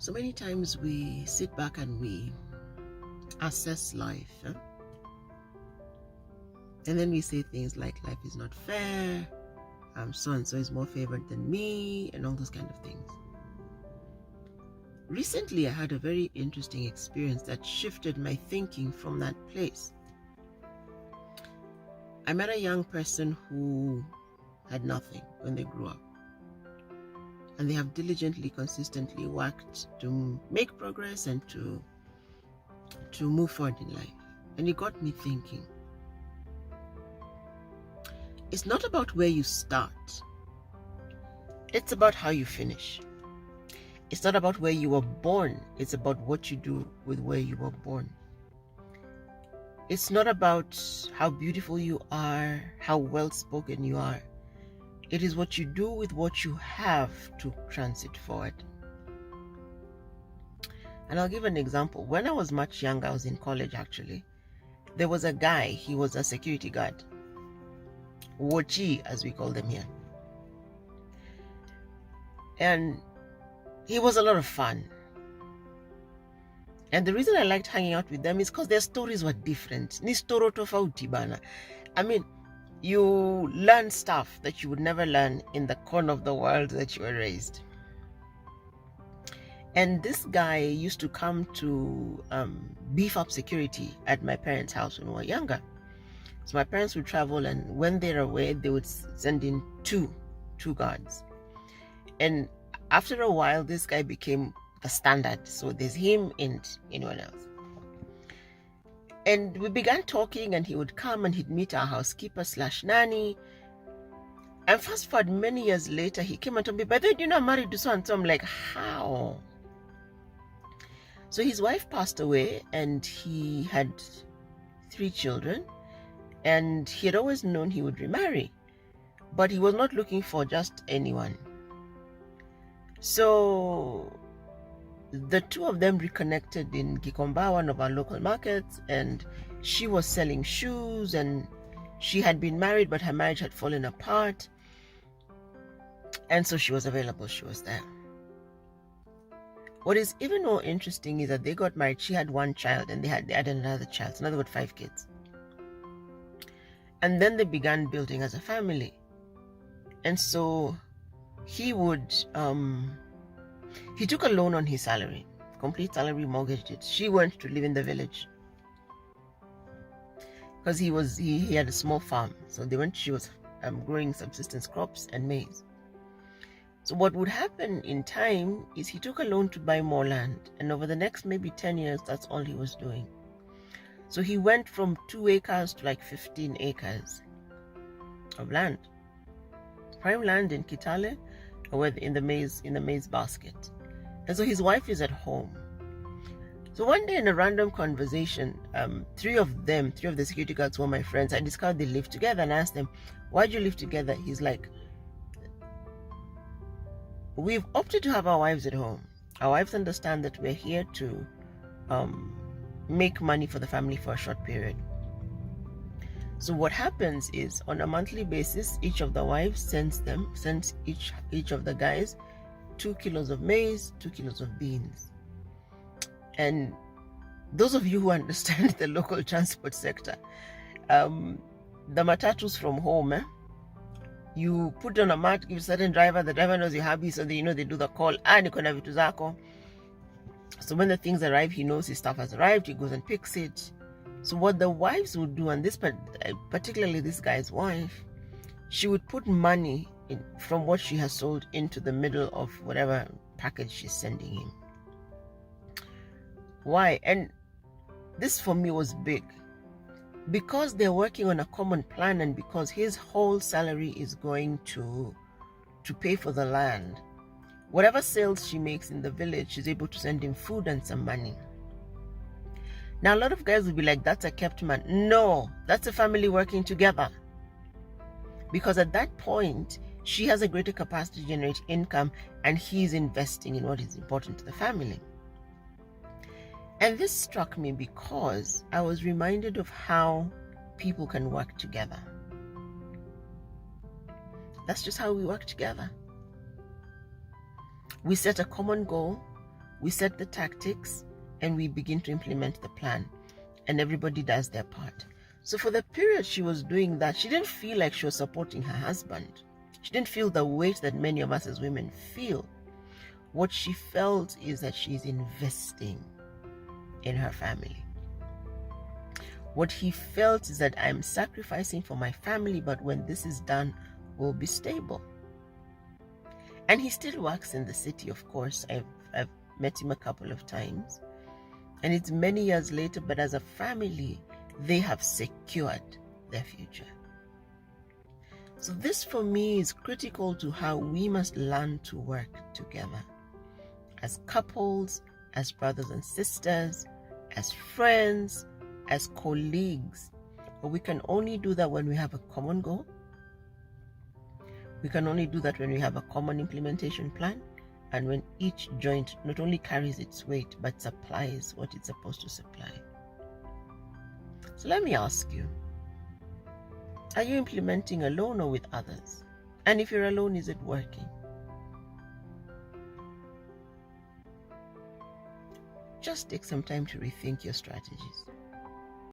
So many times we sit back and we assess life, and then we say things like life is not fair, so and so is more favored than me, and all those kind of things. Recently, I had a very interesting experience that shifted my thinking from that place. I met a young person who had nothing when they grew up, and they have diligently, consistently worked to make progress and to move forward in life. And it got me thinking, it's not about where you start, it's about how you finish. It's not about where you were born, it's about what you do with where you were born. It's not about how beautiful you are, how well spoken you are. It is what you do with what you have to transit forward. And I'll give an example. When I was much younger, I was in college actually. There was a guy, he was a security guard. Wochi, as we call them here. And he was a lot of fun. And the reason I liked hanging out with them is because their stories were different. Ni storo tofauti bana. I mean, you learn stuff that you would never learn in the corner of the world that you were raised. And this guy used to come to beef up security at my parents' house when we were younger. So my parents would travel, and when they're away, they would send in two guards. And after a while, this guy became the standard. So there's him and anyone else. And we began talking, and he would come and he'd meet our housekeeper / nanny. And fast forward many years later, he came and told me, "By the way, I'm married to so and so." I'm like, how? So his wife passed away, and he had 3 children, and he had always known he would remarry, but he was not looking for just anyone. So the 2 of them reconnected in Gikomba, one of our local markets, and she was selling shoes, and she had been married, but her marriage had fallen apart. And so she was available, she was there. What is even more interesting is that they got married. She had 1 child, and they had another child. So now they got 5 kids. And then they began building as a family. And so he would, he took a loan on his salary, complete salary, mortgaged it. She went to live in the village because he had a small farm. So she was growing subsistence crops and maize. So what would happen in time is he took a loan to buy more land, and over the next maybe 10 years, that's all he was doing. So he went from 2 acres to like 15 acres of land, prime land in Kitale, or in the maize basket. And so his wife is at home. So one day in a random conversation, 3 of the security guards were my friends. I discovered they lived together, and I asked them, "Why'd you live together?" He's like, "We've opted to have our wives at home. Our wives understand that we're here to make money for the family for a short period. So what happens is, on a monthly basis, each of the wives sends each of the guys 2 kilos of maize, 2 kilos of beans." And those of you who understand the local transport sector, the matatus from home, you put on a mat, give a certain driver, the driver knows your hubby, so they do the call, niko na vitu zako. So when the things arrive, he knows his stuff has arrived, he goes and picks it. So what the wives would do, and particularly this guy's wife, she would put money from what she has sold into the middle of whatever package she's sending him. Why? And this for me was big, because they're working on a common plan, and because his whole salary is going to pay for the land. Whatever sales she makes in the village, she's able to send him food and some money. Now, a lot of guys will be like, "That's a kept man." No, that's a family working together. Because at that point, she has a greater capacity to generate income, and he's investing in what is important to the family. And this struck me because I was reminded of how people can work together. That's just how we work together. We set a common goal, We set the tactics and we begin to implement the plan, and everybody does their part. So for the period she was doing that, she didn't feel like she was supporting her husband. She didn't feel the weight that many of us as women feel. What she felt is that she's investing in her family. What he felt is that I'm sacrificing for my family, but when this is done, we'll be stable. And he still works in the city, of course. I've met him a couple of times. And it's many years later, but as a family, they have secured their future. So this for me is critical to how we must learn to work together. As couples, as brothers and sisters, as friends, as colleagues. But we can only do that when we have a common goal. We can only do that when we have a common implementation plan, and when each joint not only carries its weight, but supplies what it's supposed to supply. So let me ask you, are you implementing alone or with others? And if you're alone, is it working? Just take some time to rethink your strategies.